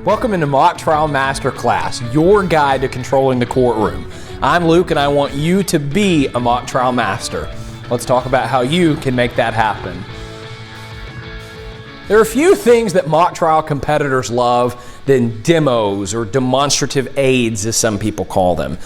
Welcome into Mock Trial Masterclass, your guide to controlling the courtroom. I'm Luke and I want you to be a mock trial master. Let's talk about how you can make that happen. There are a few things that mock trial competitors love than demos or demonstrative aids, as some people call them.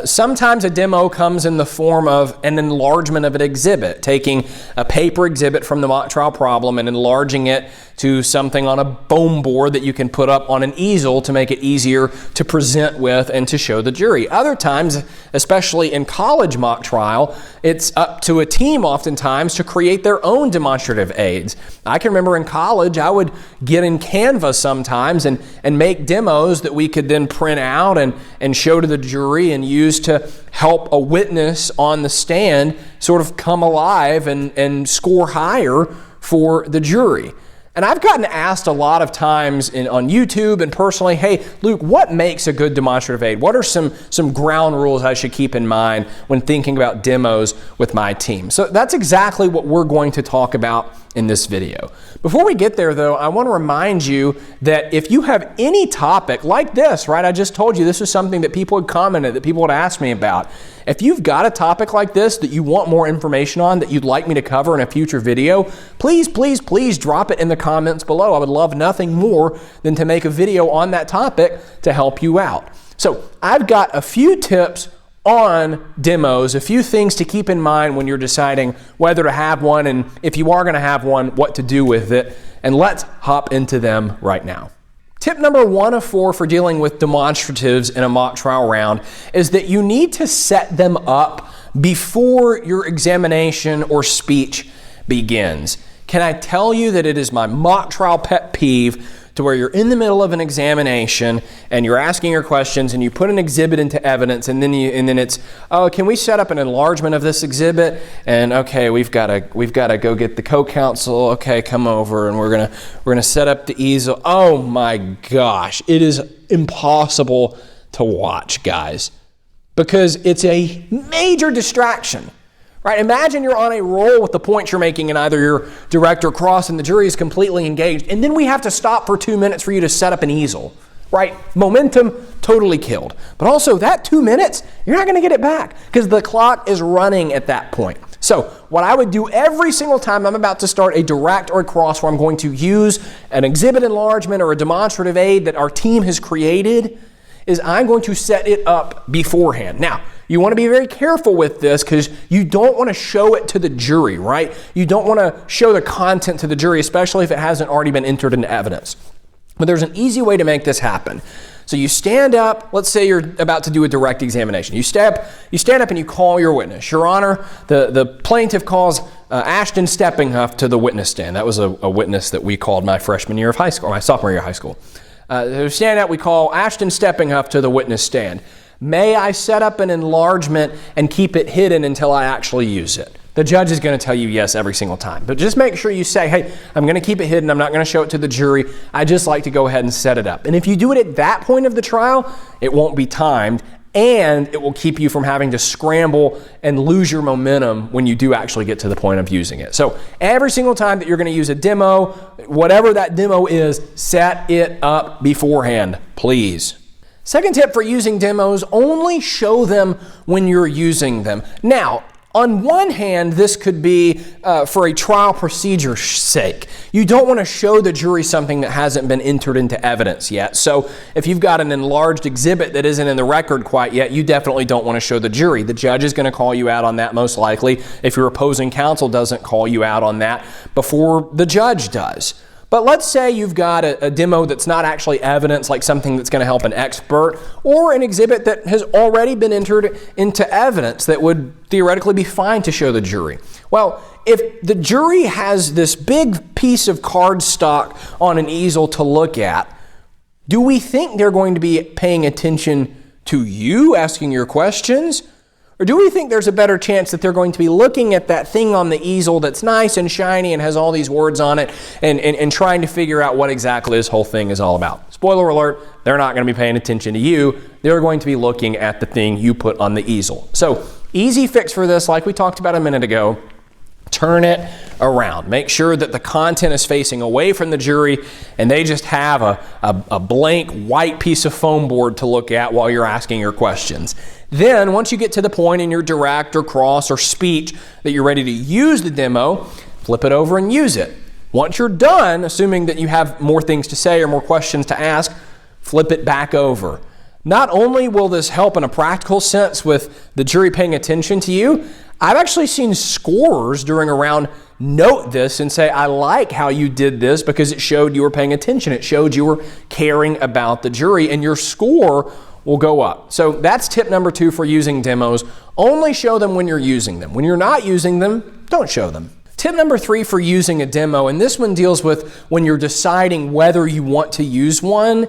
Sometimes a demo comes in the form of an enlargement of an exhibit, taking a paper exhibit from the mock trial problem and enlarging it to something on a foam board that you can put up on an easel to make it easier to present with and to show the jury. Other times, especially in college mock trial, it's up to a team oftentimes to create their own demonstrative aids. I can remember in college I would get in Canva sometimes and make demos that we could then print out and show to the jury and use to help a witness on the stand sort of come alive and score higher for the jury. And I've gotten asked a lot of times on YouTube and personally, hey, Luke, what makes a good demonstrative aid? What are some ground rules I should keep in mind when thinking about demos with my team? So that's exactly what we're going to talk about in this video. Before we get there though, I want to remind you that if you have any topic like this, right? I just told you this is something that people had commented, that people had asked me about. If you've got a topic like this that you want more information on, that you'd like me to cover in a future video, please drop it in the comments below. I would love nothing more than to make a video on that topic to help you out. So I've got a few tips on demos, a few things to keep in mind when you're deciding whether to have one, and if you are going to have one, what to do with it. And let's hop into them right now. Tip number 1 of 4 for dealing with demonstratives in a mock trial round is that you need to set them up before your examination or speech begins. Can I tell you that it is my mock trial pet peeve to where you're in the middle of an examination and you're asking your questions and you put an exhibit into evidence and then it's, oh, can we set up an enlargement of this exhibit? And okay, we've got to go get the co-counsel. Okay, come over and we're gonna set up the easel. Oh my gosh, it is impossible to watch, guys, because it's a major distraction. Right? Imagine you're on a roll with the points you're making and either your direct or cross and the jury is completely engaged, and then we have to stop for 2 minutes for you to set up an easel. Right? Momentum totally killed. But also that 2 minutes, you're not going to get it back because the clock is running at that point. So what I would do every single time I'm about to start a direct or a cross where I'm going to use an exhibit enlargement or a demonstrative aid that our team has created is I'm going to set it up beforehand. Now, you want to be very careful with this because you don't want to show it to the jury, right? You don't want to show the content to the jury, especially if it hasn't already been entered into evidence. But there's an easy way to make this happen. So you stand up, let's say you're about to do a direct examination. You stand up and you call your witness. Your Honor, the plaintiff calls Ashton Steppinghuff to the witness stand. That was a witness that we called my freshman year of high school, my sophomore year of high school. So stand up, we call Ashton Steppinghuff to the witness stand. May I set up an enlargement and keep it hidden until I actually use it? The judge is going to tell you yes every single time. But just make sure you say, hey, I'm going to keep it hidden. I'm not going to show it to the jury. I just like to go ahead and set it up. And if you do it at that point of the trial, it won't be timed and it will keep you from having to scramble and lose your momentum when you do actually get to the point of using it. So every single time that you're going to use a demo, whatever that demo is, set it up beforehand, please. Second tip for using demos, only show them when you're using them. Now, on one hand, this could be for a trial procedure's sake. You don't want to show the jury something that hasn't been entered into evidence yet. So if you've got an enlarged exhibit that isn't in the record quite yet, you definitely don't want to show the jury. The judge is going to call you out on that most likely if your opposing counsel doesn't call you out on that before the judge does. But let's say you've got a demo that's not actually evidence, like something that's going to help an expert, or an exhibit that has already been entered into evidence that would theoretically be fine to show the jury. Well, if the jury has this big piece of cardstock on an easel to look at, do we think they're going to be paying attention to you asking your questions? Or do we think there's a better chance that they're going to be looking at that thing on the easel that's nice and shiny and has all these words on it and trying to figure out what exactly this whole thing is all about? Spoiler alert, they're not going to be paying attention to you. They're going to be looking at the thing you put on the easel. So, easy fix for this, like we talked about a minute ago. Turn it around. Make sure that the content is facing away from the jury and they just have a blank white piece of foam board to look at while you're asking your questions. Then, once you get to the point in your direct or cross or speech that you're ready to use the demo, flip it over and use it. Once you're done, assuming that you have more things to say or more questions to ask, flip it back over. Not only will this help in a practical sense with the jury paying attention to you, I've actually seen scorers during a round note this and say, I like how you did this because it showed you were paying attention. It showed you were caring about the jury, and your score will go up. So that's tip number 2 for using demos. Only show them when you're using them. When you're not using them, don't show them. Tip number 3 for using a demo, and this one deals with when you're deciding whether you want to use one.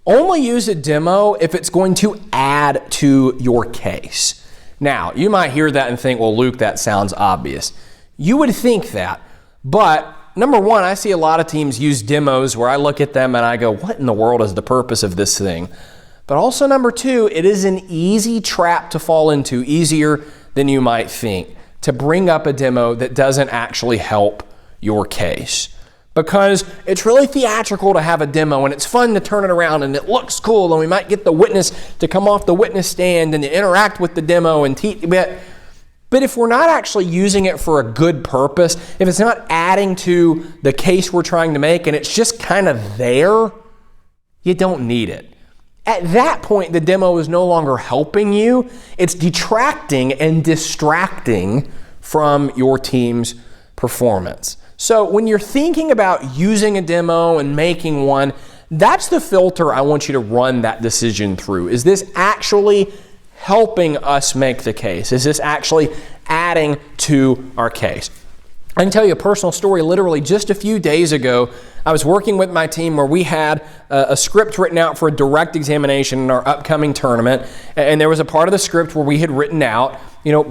Only use a demo if it's going to add to your case. Now, you might hear that and think, well, Luke, that sounds obvious. You would think that, but number 1, I see a lot of teams use demos where I look at them and I go, what in the world is the purpose of this thing? But also number 2, it is an easy trap to fall into, easier than you might think, to bring up a demo that doesn't actually help your case. Because it's really theatrical to have a demo and it's fun to turn it around and it looks cool and we might get the witness to come off the witness stand and to interact with the demo and but if we're not actually using it for a good purpose, if it's not adding to the case we're trying to make and it's just kind of there, you don't need it. At that point, the demo is no longer helping you. It's detracting and distracting from your team's performance. So when you're thinking about using a demo and making one, that's the filter I want you to run that decision through. Is this actually helping us make the case? Is this actually adding to our case? I can tell you a personal story. Literally just a few days ago, I was working with my team where we had a script written out for a direct examination in our upcoming tournament. And there was a part of the script where we had written out,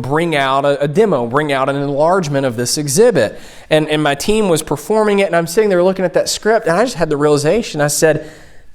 bring out a demo, bring out an enlargement of this exhibit. And my team was performing it, and I'm sitting there looking at that script, and I just had the realization. I said,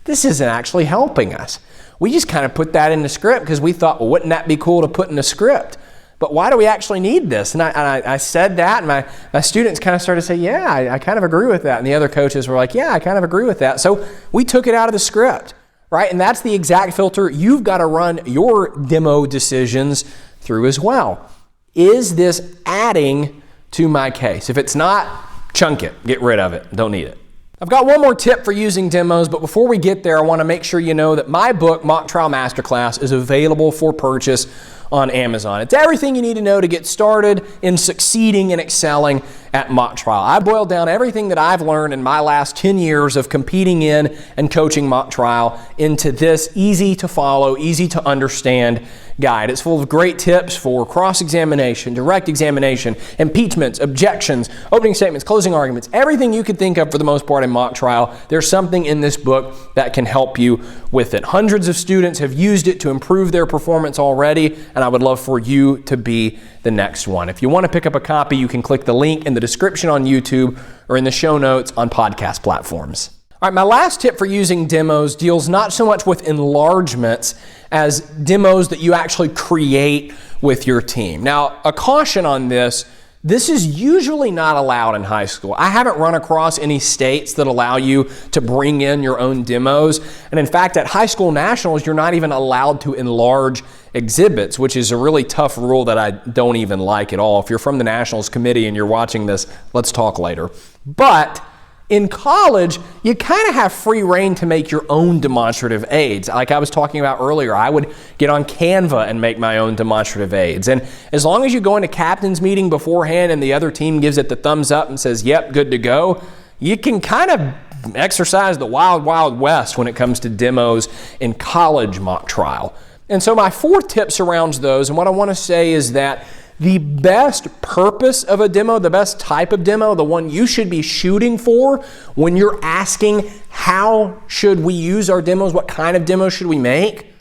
this isn't actually helping us. We just kind of put that in the script because we thought, well, wouldn't that be cool to put in the script? But why do we actually need this? And I said that, and my students kind of started to say, yeah, I kind of agree with that. And the other coaches were like, yeah, I kind of agree with that. So we took it out of the script, right? And that's the exact filter you've got to run your demo decisions through as well. Is this adding to my case? If it's not, chunk it. Get rid of it. Don't need it. I've got one more tip for using demos, but before we get there, I want to make sure you know that my book, Mock Trial Masterclass, is available for purchase on Amazon. It's everything you need to know to get started in succeeding and excelling at mock trial. I boiled down everything that I've learned in my last 10 years of competing in and coaching mock trial into this easy to follow, easy to understand guide. It's full of great tips for cross-examination, direct examination, impeachments, objections, opening statements, closing arguments, everything you could think of for the most part in mock trial. There's something in this book that can help you with it. Hundreds of students have used it to improve their performance already, and I would love for you to be the next one. If you want to pick up a copy, you can click the link in the description on YouTube or in the show notes on podcast platforms. All right, my last tip for using demos deals not so much with enlargements as demos that you actually create with your team. Now, a caution on this, this is usually not allowed in high school. I haven't run across any states that allow you to bring in your own demos. And in fact, at high school nationals, you're not even allowed to enlarge exhibits, which is a really tough rule that I don't even like at all. If you're from the Nationals Committee and you're watching this, let's talk later. But in college, you kind of have free reign to make your own demonstrative aids. Like I was talking about earlier, I would get on Canva and make my own demonstrative aids. And as long as you go into captain's meeting beforehand and the other team gives it the thumbs up and says, yep, good to go, you can kind of exercise the wild, wild west when it comes to demos in college mock trial. And so my 4 tip surrounds those. And what I want to say is that the best purpose of a demo, the best type of demo, the one you should be shooting for when you're asking how should we use our demos, what kind of demos should we make?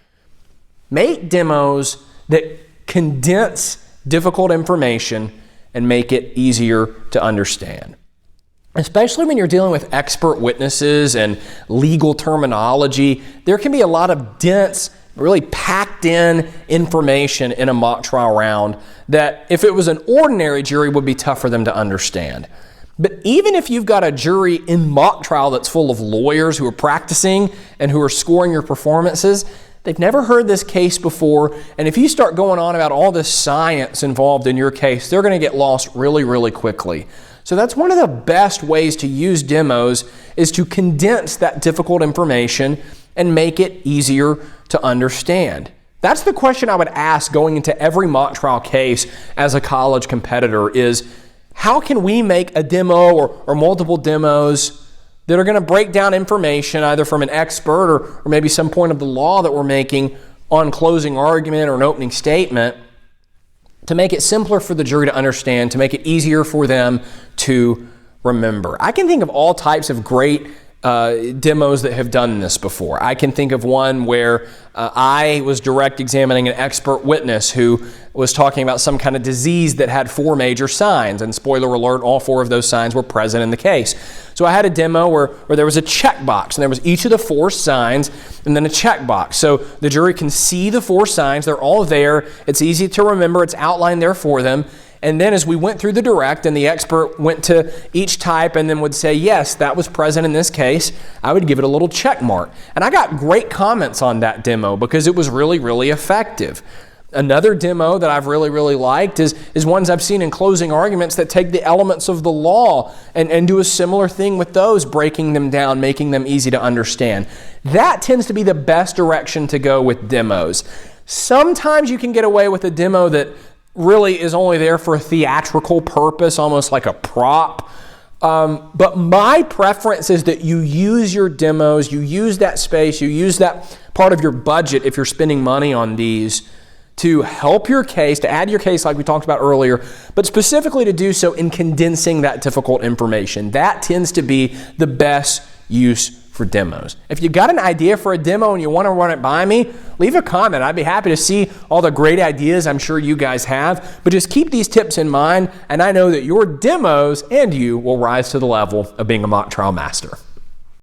Make demos that condense difficult information and make it easier to understand. Especially when you're dealing with expert witnesses and legal terminology, there can be a lot of dense really packed in information in a mock trial round that if it was an ordinary jury would be tough for them to understand. But even if you've got a jury in mock trial that's full of lawyers who are practicing and who are scoring your performances, they've never heard this case before, and if you start going on about all this science involved in your case, they're going to get lost really, really quickly. So that's one of the best ways to use demos, is to condense that difficult information and make it easier to understand. That's the question I would ask going into every mock trial case as a college competitor is, how can we make a demo or multiple demos that are going to break down information either from an expert or maybe some point of the law that we're making on closing argument or an opening statement to make it simpler for the jury to understand, to make it easier for them to remember. I can think of all types of great demos that have done this before. I can think of one where I was direct examining an expert witness who was talking about some kind of disease that had 4 major signs, and spoiler alert, all 4 of those signs were present in the case. So I had a demo where there was a checkbox, and there was each of the 4 signs and then a checkbox. So the jury can see the 4 signs, they're all there, it's easy to remember, it's outlined there for them. And then as we went through the direct and the expert went to each type and then would say, yes, that was present in this case, I would give it a little check mark. And I got great comments on that demo because it was really, really effective. Another demo that I've really, really liked is ones I've seen in closing arguments that take the elements of the law and do a similar thing with those, breaking them down, making them easy to understand. That tends to be the best direction to go with demos. Sometimes you can get away with a demo that really is only there for a theatrical purpose, almost like a prop. But my preference is that you use your demos, you use that space, you use that part of your budget if you're spending money on these to help your case, to add your case like we talked about earlier, but specifically to do so in condensing that difficult information. That tends to be the best use for demos. If you got an idea for a demo and you want to run it by me, leave a comment. I'd be happy to see all the great ideas I'm sure you guys have, but just keep these tips in mind, and I know that your demos and you will rise to the level of being a mock trial master.